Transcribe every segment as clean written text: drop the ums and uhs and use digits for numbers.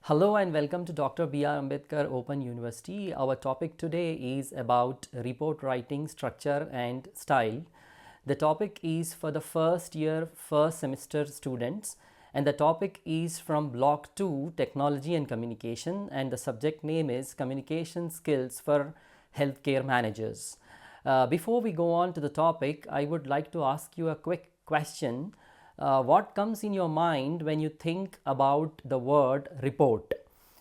Hello and welcome to Dr. B.R. Ambedkar Open University. Our topic today is about report writing structure and style. The topic is for the first year, first semester students, and the topic is from Block 2, Technology and Communication, and the subject name is Communication Skills for Healthcare Managers. Before we go on to the topic, I would like to ask you a quick question. What comes in your mind when you think about the word report?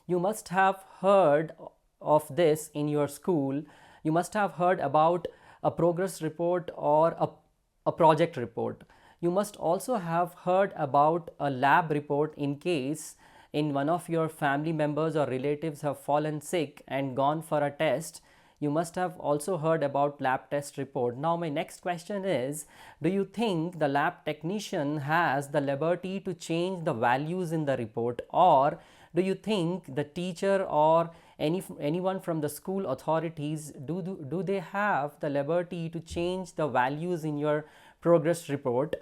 You must have heard of this in your school. You must have heard about a progress report or a project report. You must also have heard about a lab report in case in one of your family members or relatives have fallen sick and gone for a test. You must have also heard about lab test report. Now my next question is, do you think the lab technician has the liberty to change the values in the report, or do you think the teacher or anyone from the school authorities do they have the liberty to change the values in your progress report?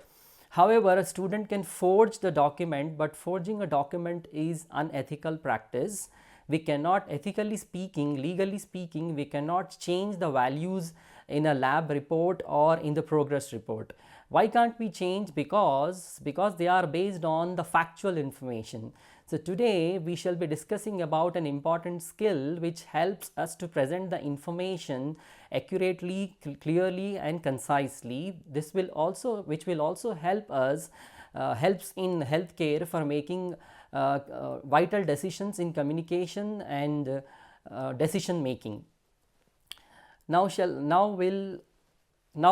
However, a student can forge the document, but forging a document is unethical practice. We cannot, ethically speaking, legally speaking, we cannot change the values in a lab report or in the progress report. Why can't we change? Because they are based on the factual information. So today we shall be discussing about an important skill which helps us to present the information accurately, clearly and concisely. Which will also help us helps in healthcare for making vital decisions in communication and decision making. Now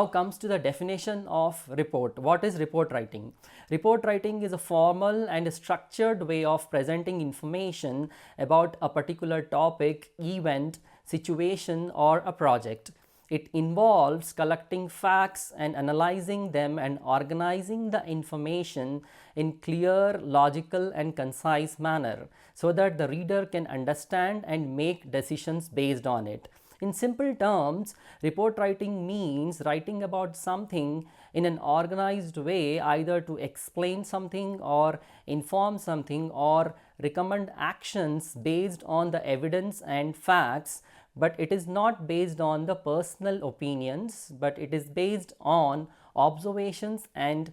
comes to the definition of report. What is report writing? Report writing is a formal and a structured way of presenting information about a particular topic, event, situation or a project. It involves collecting facts and analyzing them and organizing the information in clear, logical and concise manner so that the reader can understand and make decisions based on it. In simple terms, report writing means writing about something in an organized way, either to explain something or inform something or recommend actions based on the evidence and facts, but it is not based on the personal opinions, but it is based on observations and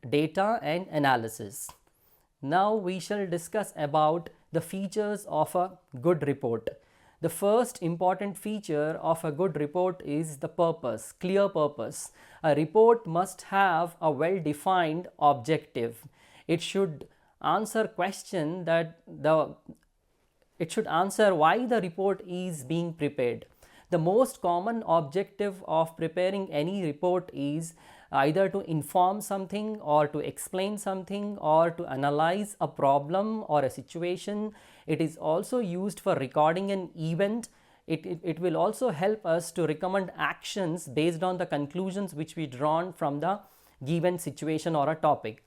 data and analysis. Now we shall discuss about the features of a good report. The first important feature of a good report is the purpose, clear purpose. A report must have a well-defined objective. It should answer why the report is being prepared. The most common objective of preparing any report is either to inform something or to explain something or to analyze a problem or a situation. It is also used for recording an event. It will also help us to recommend actions based on the conclusions which we drawn from the given situation or a topic.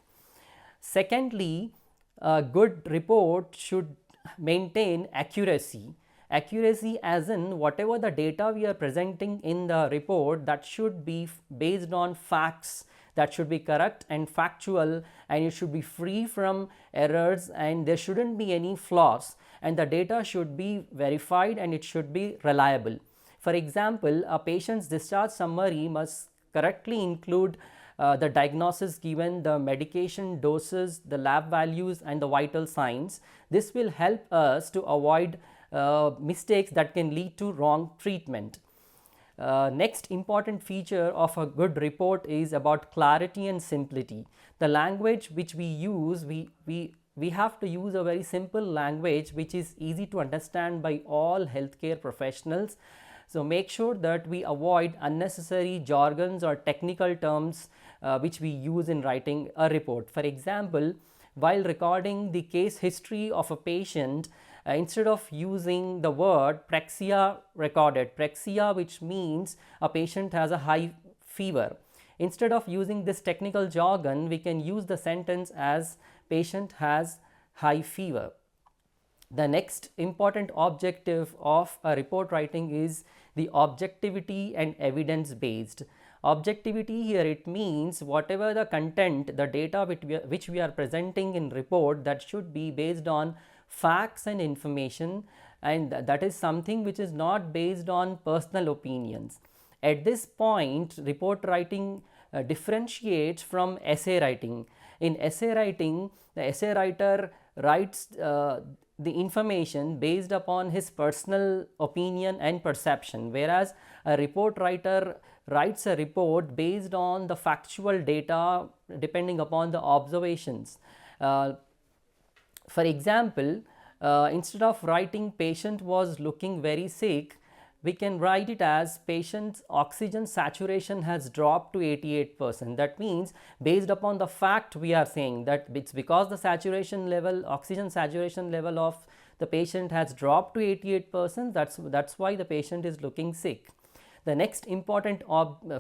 Secondly, a good report should maintain accuracy. Accuracy as in whatever the data we are presenting in the report, that should be based on facts, that should be correct and factual, and it should be free from errors and there shouldn't be any flaws, and the data should be verified and it should be reliable. For example, a patient's discharge summary must correctly include the diagnosis given, the medication doses, the lab values and the vital signs. This will help us to avoid mistakes that can lead to wrong treatment. Next important feature of a good report is about clarity and simplicity. The language which we use, we have to use a very simple language which is easy to understand by all healthcare professionals. So make sure that we avoid unnecessary jargons or technical terms which we use in writing a report. For example, while recording the case history of a patient, instead of using the word praxia recorded, praxia which means a patient has a high fever, instead of using this technical jargon, we can use the sentence as patient has high fever. The next important objective of a report writing is the objectivity and evidence based. Objectivity here, it means whatever the content, the data which we are presenting in report, that should be based on facts and information, and that is something which is not based on personal opinions. At this point, report writing differentiates from essay writing. In essay writing, the essay writer writes the information based upon his personal opinion and perception, whereas a report writer writes a report based on the factual data depending upon the observations. For example, instead of writing patient was looking very sick, we can write it as patient's oxygen saturation has dropped to 88%. That means based upon the fact we are saying that it's because the saturation level, oxygen saturation level of the patient has dropped to 88%, that's why the patient is looking sick. The next important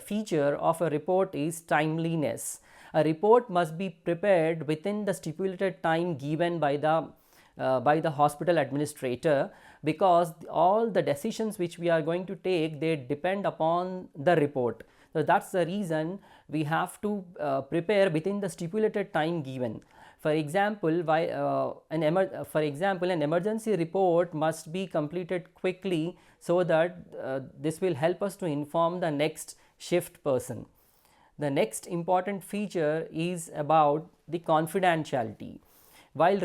feature of a report is timeliness. A report must be prepared within the stipulated time given by the hospital administrator, because all the decisions which we are going to take, they depend upon the report. So that's the reason we have to prepare within the stipulated time given. For example, an emergency report must be completed quickly, so that this will help us to inform the next shift person. The next important feature is about the confidentiality. While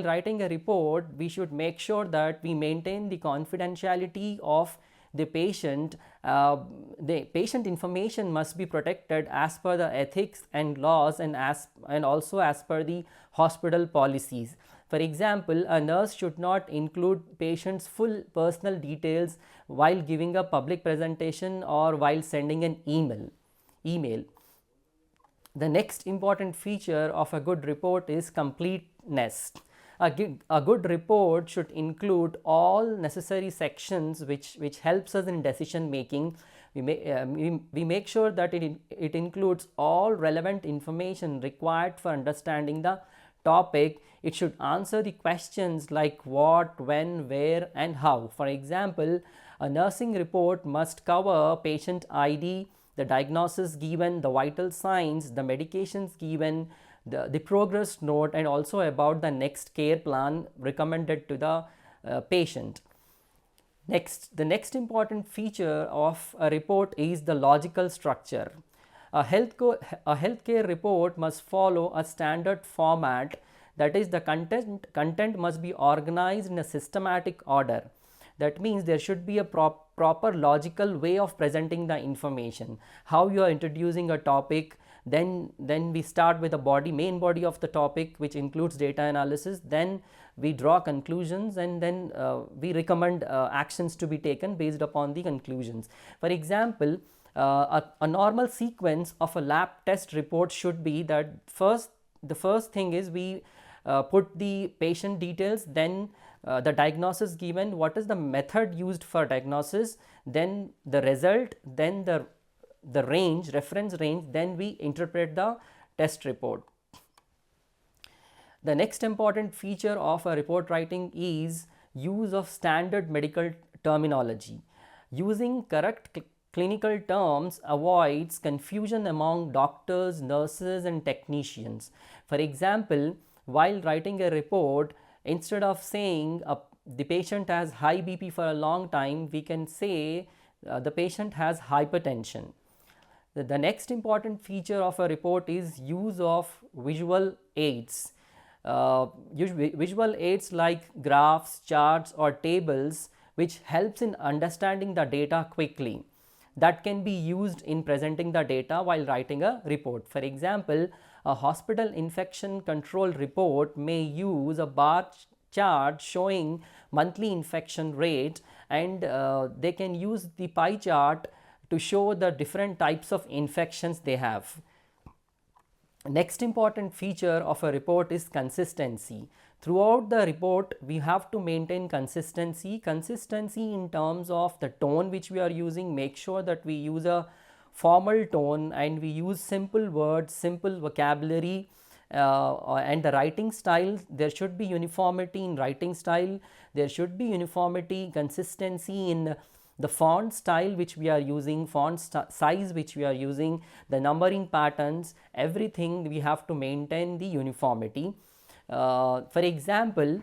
writing a report, we should make sure that we maintain the confidentiality of the patient. The patient information must be protected as per the ethics and laws, and also as per the hospital policies. For example, a nurse should not include patient's full personal details while giving a public presentation or while sending an email. The next important feature of a good report is completeness. A good report should include all necessary sections which helps us in decision making. We make sure that it includes all relevant information required for understanding the topic. It should answer the questions like what, when, where, and how. For example, a nursing report must cover patient ID, the diagnosis given, the vital signs, the medications given, the progress note, and also about the next care plan recommended to the patient. The next important feature of a report is the logical structure. A healthcare report must follow a standard format, that is, the content must be organized in a systematic order. That means there should be a proper logical way of presenting the information. How you are introducing a topic, then we start with the main body of the topic, which includes data analysis. Then we draw conclusions, and then we recommend actions to be taken based upon the conclusions. For example, a normal sequence of a lab test report should be that the first thing is we put the patient details, then the diagnosis given, what is the method used for diagnosis, then the result, then the reference range, then we interpret the test report. The next important feature of a report writing is use of standard medical terminology. Using correct clinical terms avoids confusion among doctors, nurses, and technicians. For example, while writing a report, instead of saying the patient has high BP for a long time, we can say the patient has hypertension. The next important feature of a report is use of visual aids. Visual aids like graphs, charts, or tables, which helps in understanding the data quickly, that can be used in presenting the data while writing a report. For example, a hospital infection control report may use a bar chart showing monthly infection rate, and they can use the pie chart to show the different types of infections they have. Next important feature of a report is consistency. Throughout the report, we have to maintain consistency in terms of the tone which we are using. Make sure that we use a formal tone and we use simple words, simple vocabulary, and the writing style. There should be uniformity in writing style. There should be uniformity, consistency in the font style which we are using, size which we are using, the numbering patterns, everything we have to maintain the uniformity. For example,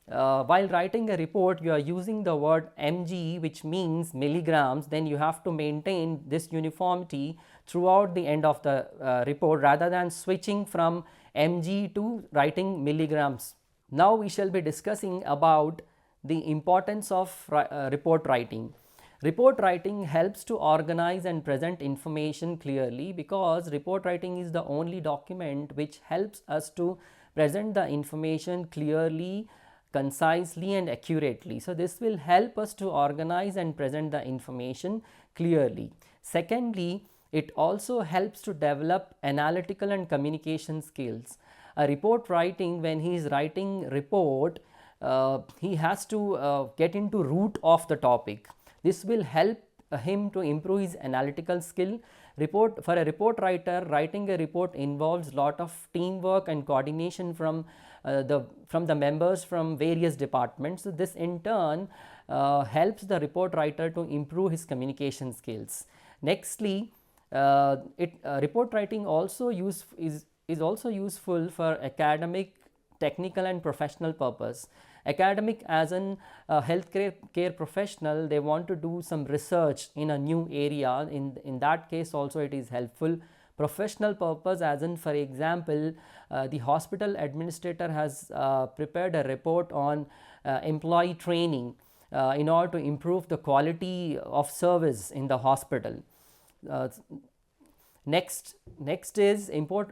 While writing a report, you are using the word mg, which means milligrams, then you have to maintain this uniformity throughout the end of the report rather than switching from mg to writing milligrams. Now we shall be discussing about the importance of report writing. Report writing helps to organize and present information clearly, because report writing is the only document which helps us to present the information clearly, concisely and accurately. So, this will help us to organize and present the information clearly. Secondly, it also helps to develop analytical and communication skills. A report writing, when he is writing report, he has to get into root of the topic. This will help him to improve his analytical skill. For a report writer, writing a report involves lot of teamwork and coordination from the members from various departments. So, this in turn helps the report writer to improve his communication skills. Nextly, report writing also is also useful for academic, technical and professional purpose. Academic, as an healthcare professional, they want to do some research in a new area. In that case also it is helpful. Professional purpose, as in, for example, the hospital administrator has prepared a report on employee training in order to improve the quality of service in the hospital. Next is report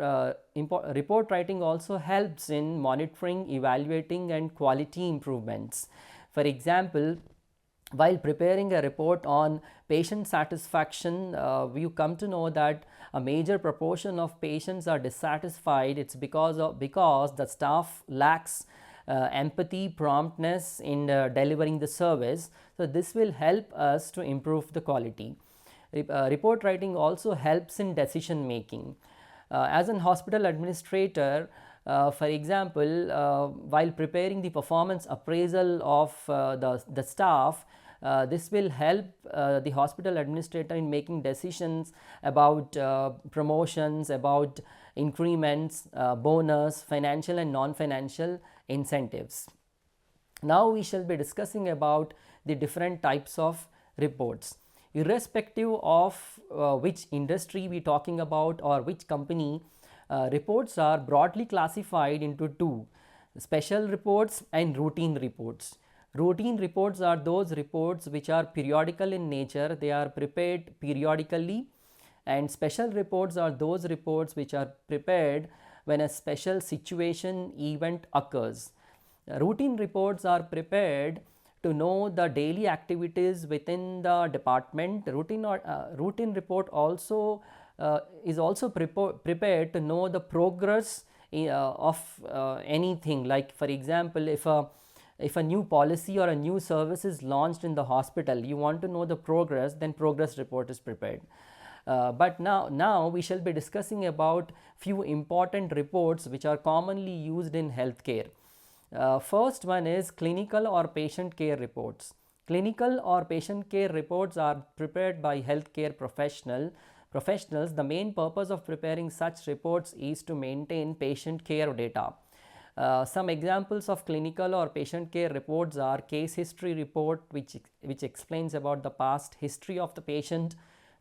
writing also helps in monitoring, evaluating and quality improvements. For example, while preparing a report on patient satisfaction, you come to know that a major proportion of patients are dissatisfied. It's because the staff lacks empathy, promptness in delivering the service. So, this will help us to improve the quality. Report writing also helps in decision making. As an hospital administrator, for example, while preparing the performance appraisal of the staff, this will help the hospital administrator in making decisions about promotions, about increments, bonus, financial and non-financial incentives. Now we shall be discussing about the different types of reports. Irrespective of which industry we talking about or which company, reports are broadly classified into two: special reports and routine reports. Routine reports are those reports which are periodical in nature, they are prepared periodically, and special reports are those reports which are prepared when a special situation, event occurs. Routine reports are prepared to know the daily activities within the department. Routine report also is also prepared to know the progress of anything. Like, for example, if a new policy or a new service is launched in the hospital, you want to know the progress, then progress report is prepared. But now we shall be discussing about few important reports which are commonly used in healthcare. First one is clinical or patient care reports. Clinical or patient care reports are prepared by healthcare professionals. The main purpose of preparing such reports is to maintain patient care data. Some examples of clinical or patient care reports are case history report, which explains about the past history of the patient;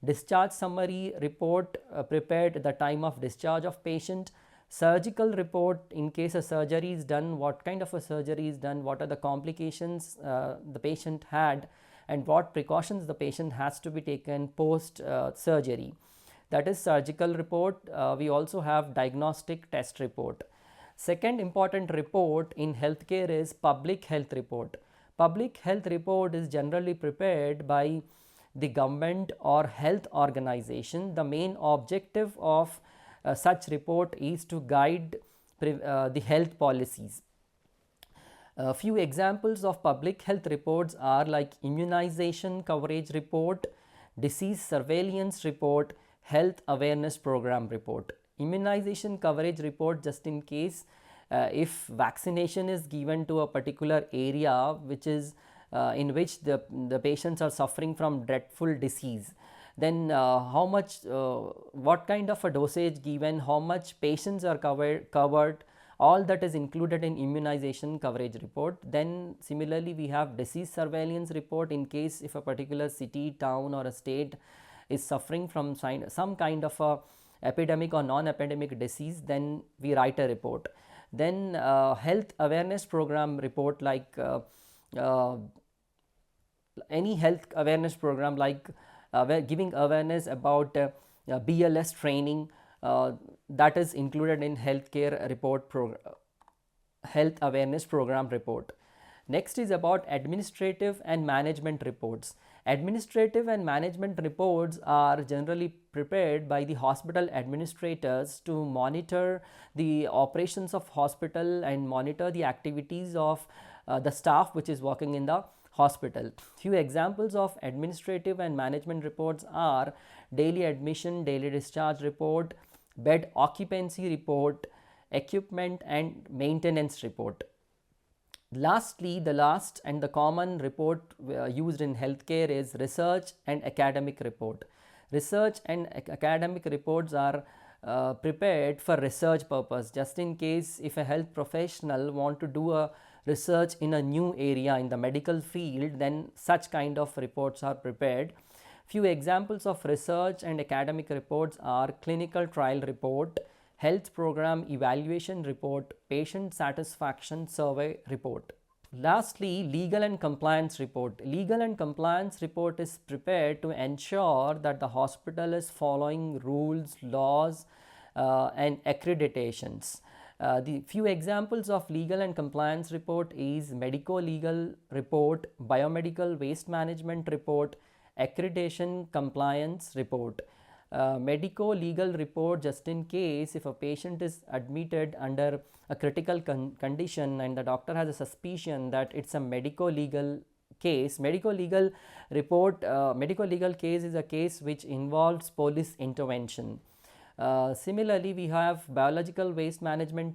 discharge summary report prepared at the time of discharge of patient; surgical report, in case a surgery is done, what kind of a surgery is done, what are the complications the patient had, and what precautions the patient has to be taken post surgery. That is surgical report. We also have diagnostic test report. Second important report in healthcare is public health report. Public health report is generally prepared by the government or health organization. The main objective of such report is to guide the health policies. A few examples of public health reports are like immunization coverage report, disease surveillance report, health awareness program report. Immunization coverage report, just in case if vaccination is given to a particular area which is in which the patients are suffering from dreadful disease, then how much, what kind of a dosage given, how much patients are covered, all that is included in immunization coverage report. Then similarly we have disease surveillance report, in case if a particular city, town or a state is suffering from some kind of a epidemic or non-epidemic disease, then we write a report. Then health awareness program report, like any health awareness program, like giving awareness about BLS training, that is included in healthcare report health awareness program report. Next is about administrative and management reports. Administrative and management reports are generally prepared by the hospital administrators to monitor the operations of hospital and monitor the activities of the staff which is working in the hospital. Few examples of administrative and management reports are daily admission, daily discharge report, bed occupancy report, equipment and maintenance report. Lastly, the last and the common report used in healthcare is research and academic report. Research and academic reports are prepared for research purpose, just in case if a health professional want to do a research in a new area in the medical field, then such kind of reports are prepared. Few examples of research and academic reports are clinical trial report, health program evaluation report, patient satisfaction survey report. Lastly, legal and compliance report. Legal and compliance report is prepared to ensure that the hospital is following rules, laws and accreditations. The few examples of legal and compliance report is medico-legal report, biomedical waste management report, accreditation compliance report. Medico-legal report, just in case if a patient is admitted under a critical condition and the doctor has a suspicion that it's a medico-legal case. Medico-legal report, medico-legal case is a case which involves police intervention. Similarly, we have biological waste management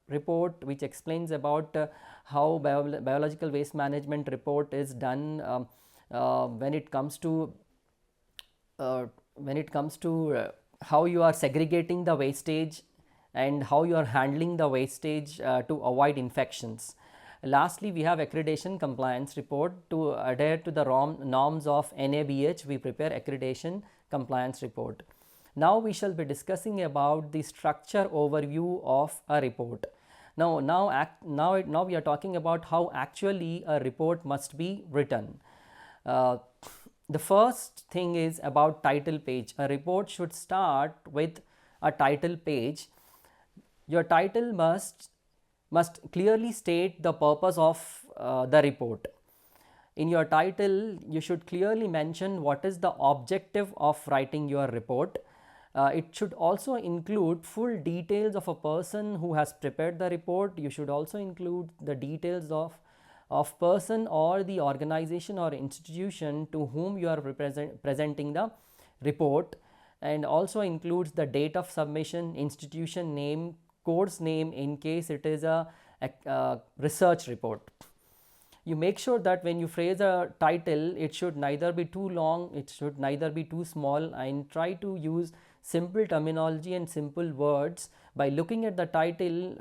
report, which explains about how biological waste management report is done when it comes to how you are segregating the wastage and how you are handling the wastage to avoid infections. Lastly, we have accreditation compliance report. To adhere to the norms of NABH, we prepare accreditation compliance report. Now we shall be discussing about the structure overview of a report. Now we are talking about how actually a report must be written. The first thing is about title page. A report should start with a title page. Your title must clearly state the purpose of the report. In your title, you should clearly mention what is the objective of writing your report. It should also include full details of a person who has prepared the report. You should also include the details of person or the organization or institution to whom you are presenting the report, and also includes the date of submission, institution name, course name in case it is a research report. You make sure that when you phrase a title, it should neither be too long, it should neither be too small, and try to use simple terminology and simple words. By looking at the title,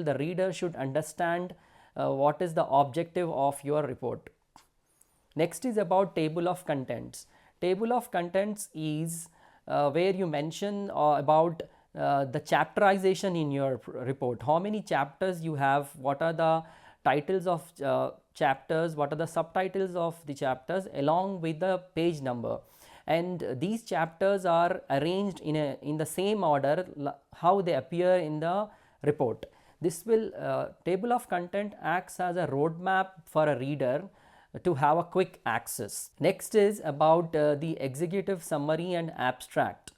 the reader should understand what is the objective of your report. Next is about table of contents. Table of contents is where you mention about the chapterization in your report. How many chapters you have, what are the titles of chapters, what are the subtitles of the chapters, along with the page number. And these chapters are arranged in the same order how they appear in the report. This will table of content acts as a roadmap for a reader to have a quick access. Next is about the executive summary and abstract.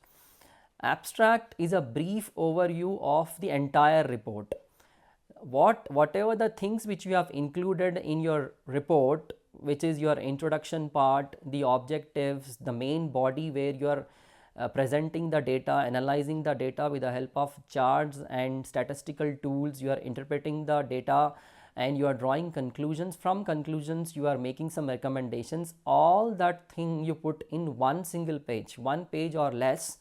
Abstract is a brief overview of the entire report. Whatever the things which you have included in your report, which is your introduction part, the objectives, the main body where you are presenting the data, analyzing the data with the help of charts and statistical tools, you are interpreting the data and you are drawing conclusions. From conclusions you are making some recommendations. All that thing you put in one single page, one page or less,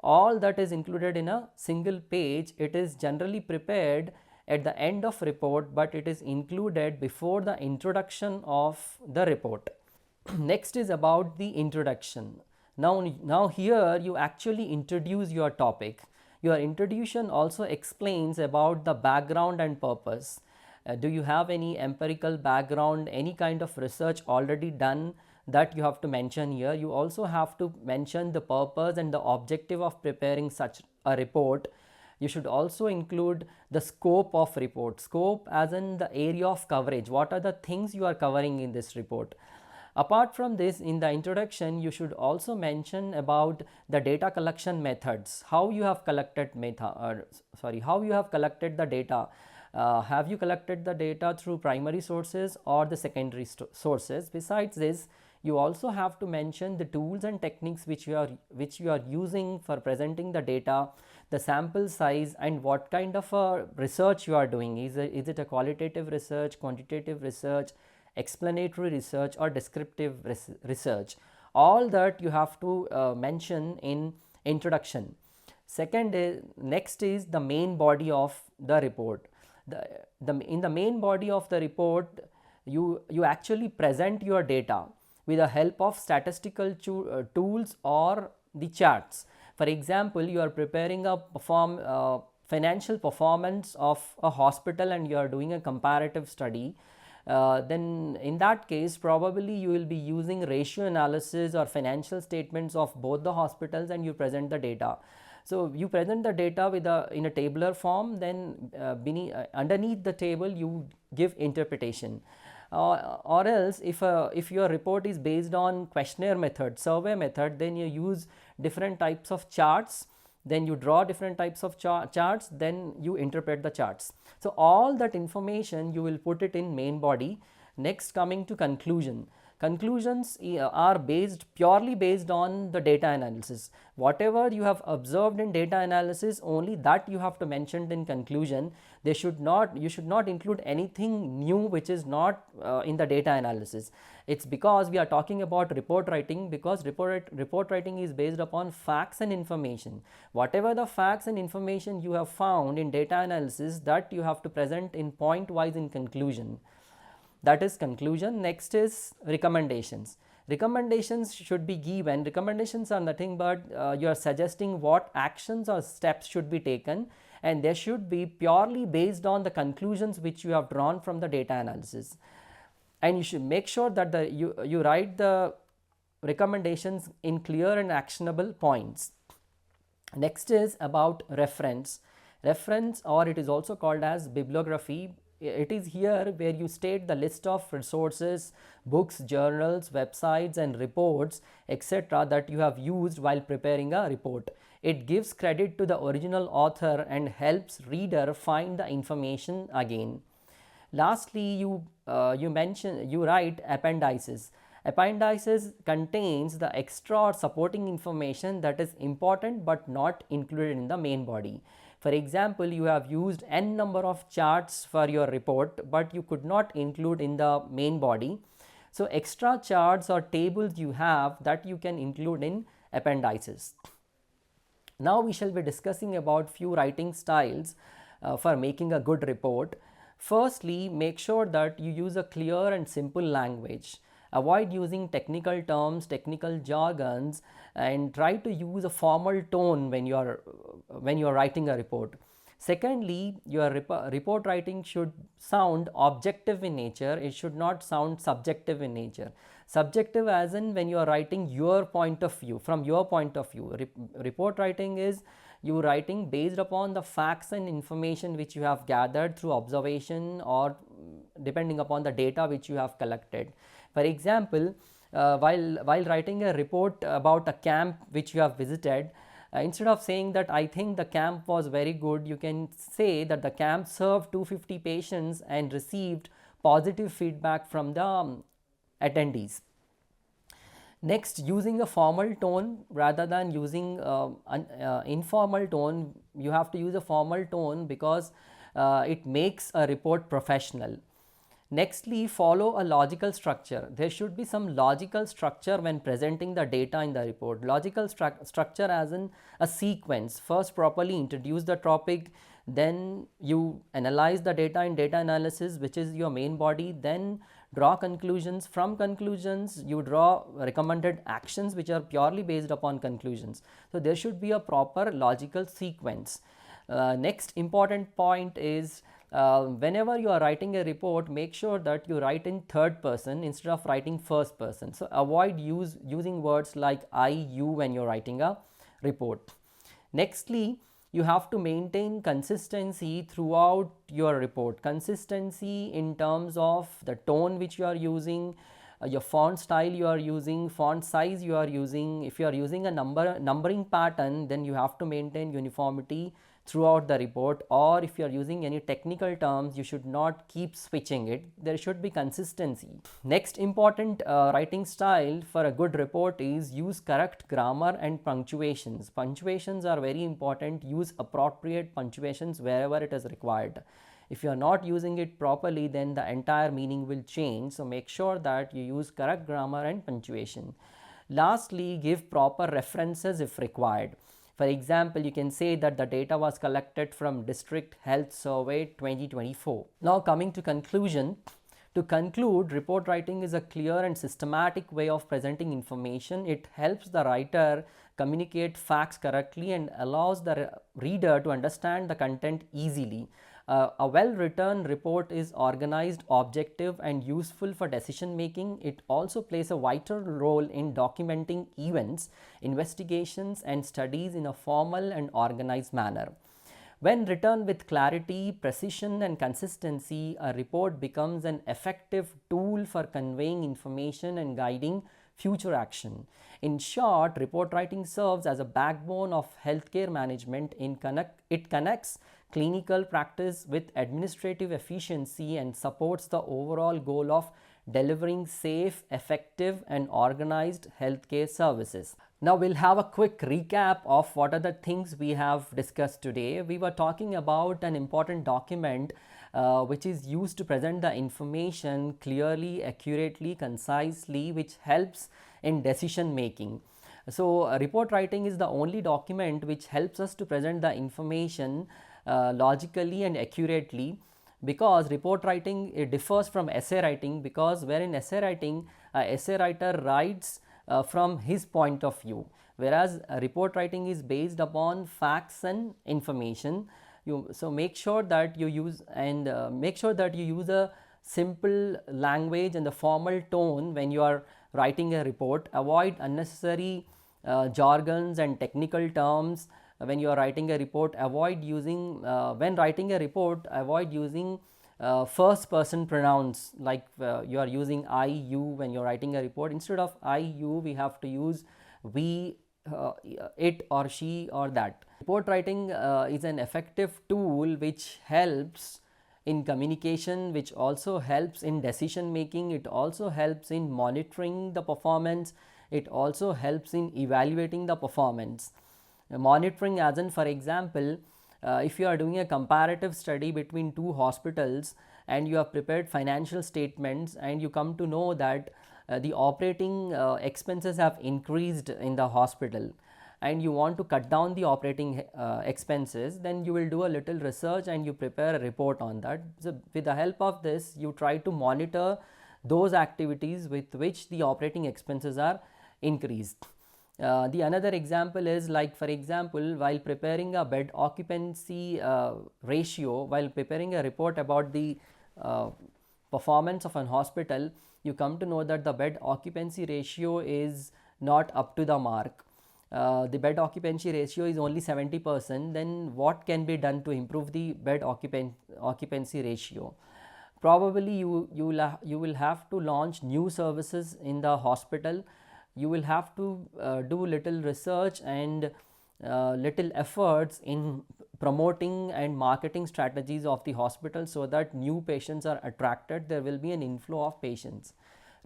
all that is included in a single page. It is generally prepared at the end of report, but it is included before the introduction of the report. Next is about the introduction. Now here you actually introduce your topic. Your introduction also explains about the background and purpose. Do you have any empirical background, any kind of research already done that you have to mention here? You also have to mention the purpose and the objective of preparing such a report. You should also include the scope of report. Scope as in the area of coverage. What are the things you are covering in this report? Apart from this, in the introduction, you should also mention about the data collection methods, how you have collected how you have collected the data. Have you collected the data through primary sources or the secondary sources? Besides this, you also have to mention the tools and techniques which you are using for presenting the data, the sample size, and what kind of a research you are doing. Is it a qualitative research, quantitative research, explanatory research, or descriptive research? All that you have to mention in introduction. Next is the main body of the report. In the main body of the report, you actually present your data with the help of statistical tools or the charts. For example, you are preparing a financial performance of a hospital and you are doing a comparative study. Then in that case, probably you will be using ratio analysis or financial statements of both the hospitals, and you present the data. So you present the data in a tabular form, then underneath the table you give interpretation. Or else if your report is based on questionnaire method, survey method, then you use different types of charts, then you draw different types of charts, then you interpret the charts. So all that information you will put it in main body. Next, coming to conclusion. Conclusions are purely based on the data analysis. Whatever you have observed in data analysis, only that you have to mention in conclusion. You should not include anything new which is not in the data analysis. It's because we are talking about report writing, because report writing is based upon facts and information. Whatever the facts and information you have found in data analysis, that you have to present in point wise in conclusion. That is conclusion. Next is recommendations. Recommendations should be given. Recommendations are nothing but you are suggesting what actions or steps should be taken, and they should be purely based on the conclusions which you have drawn from the data analysis. And you should make sure that you write the recommendations in clear and actionable points. Next is about reference. Reference, or it is also called as bibliography. It is here where you state the list of resources, books, journals, websites, and reports, etc. that you have used while preparing a report. It gives credit to the original author and helps reader find the information again. Lastly, you write appendices. Appendices contains the extra or supporting information that is important but not included in the main body. For example, you have used n number of charts for your report, but you could not include in the main body. So extra charts or tables you have, that you can include in appendices. Now we shall be discussing about few writing styles for making a good report. Firstly, make sure that you use a clear and simple language. Avoid using technical terms, technical jargons, and try to use a formal tone when you are writing a report. Secondly, your report writing should sound objective in nature. It should not sound subjective in nature. Subjective as in when you are writing your point of view, from your point of view. Report writing is you writing based upon the facts and information which you have gathered through observation or depending upon the data which you have collected. For example, while writing a report about a camp which you have visited, instead of saying that I think the camp was very good, you can say that the camp served 250 patients and received positive feedback from the attendees. Next, using a formal tone rather than using an informal tone. You have to use a formal tone because it makes a report professional. Nextly, follow a logical structure. There should be some logical structure when presenting the data in the report. Logical structure as in a sequence. First, properly introduce the topic, then you analyze the data in data analysis, which is your main body, then draw conclusions. From conclusions you draw recommended actions which are purely based upon conclusions. So there should be a proper logical sequence. Next important point is, whenever you are writing a report, make sure that you write in third person instead of writing first person. So avoid using words like I, you when you're writing a report. Nextly, you have to maintain consistency throughout your report. Consistency in terms of the tone which you are using, your font style you are using, font size you are using. If you are using a numbering pattern, then you have to maintain uniformity throughout the report, or if you are using any technical terms, you should not keep switching it. There should be consistency. Next important writing style for a good report is use correct grammar and punctuations. Punctuations are very important. Use appropriate punctuations wherever it is required. If you are not using it properly, then the entire meaning will change. So make sure that you use correct grammar and punctuation. Lastly, give proper references if required. For example, you can say that the data was collected from District Health Survey 2024. Now coming to conclusion. To conclude, report writing is a clear and systematic way of presenting information. It helps the writer communicate facts correctly and allows the reader to understand the content easily. A well-written report is organized, objective, and useful for decision making. It also plays a vital role in documenting events, investigations, and studies in a formal and organized manner. When written with clarity, precision, and consistency, a report becomes an effective tool for conveying information and guiding future action. In short, report writing serves as a backbone of healthcare management. It connects clinical practice with administrative efficiency and supports the overall goal of delivering safe, effective, and organized healthcare services. Now we'll have a quick recap of what are the things we have discussed today. We were talking about an important document which is used to present the information clearly, accurately, concisely, which helps in decision making. So report writing is the only document which helps us to present the information logically and accurately, because report writing, it differs from essay writing, because wherein essay writing, essay writer writes from his point of view, whereas report writing is based upon facts and information. So make sure that you use a simple language and the formal tone when you are writing a report. Avoid unnecessary jargons and technical terms when you are writing a report. Avoid using when writing a report, avoid using first person pronouns, like you are using I, you when you are writing a report. Instead of I, you, we have to use we, it, or she, or that. Report writing is an effective tool which helps in communication, which also helps in decision making. It also helps in monitoring the performance. It also helps in evaluating the performance. Monitoring, as in, for example, if you are doing a comparative study between two hospitals and you have prepared financial statements and you come to know that the operating expenses have increased in the hospital, and you want to cut down the operating expenses, then you will do a little research and you prepare a report on that. So with the help of this, you try to monitor those activities with which the operating expenses are increased. The another example is, like, for example, while preparing a bed occupancy ratio, while preparing a report about the performance of an hospital, you come to know that the bed occupancy ratio is not up to the mark. The bed occupancy ratio is only 70%. Then what can be done to improve the bed occupancy ratio? Probably you will have to launch new services in the hospital. You will have to do little research and little efforts in promoting and marketing strategies of the hospital, so that new patients are attracted. There will be an inflow of patients.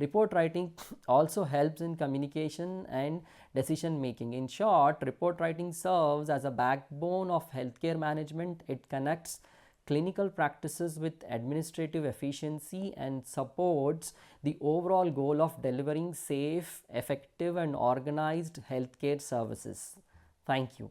Report writing also helps in communication and decision making. In short, report writing serves as a backbone of healthcare management. It connects clinical practices with administrative efficiency and supports the overall goal of delivering safe, effective, and organized healthcare services. Thank you.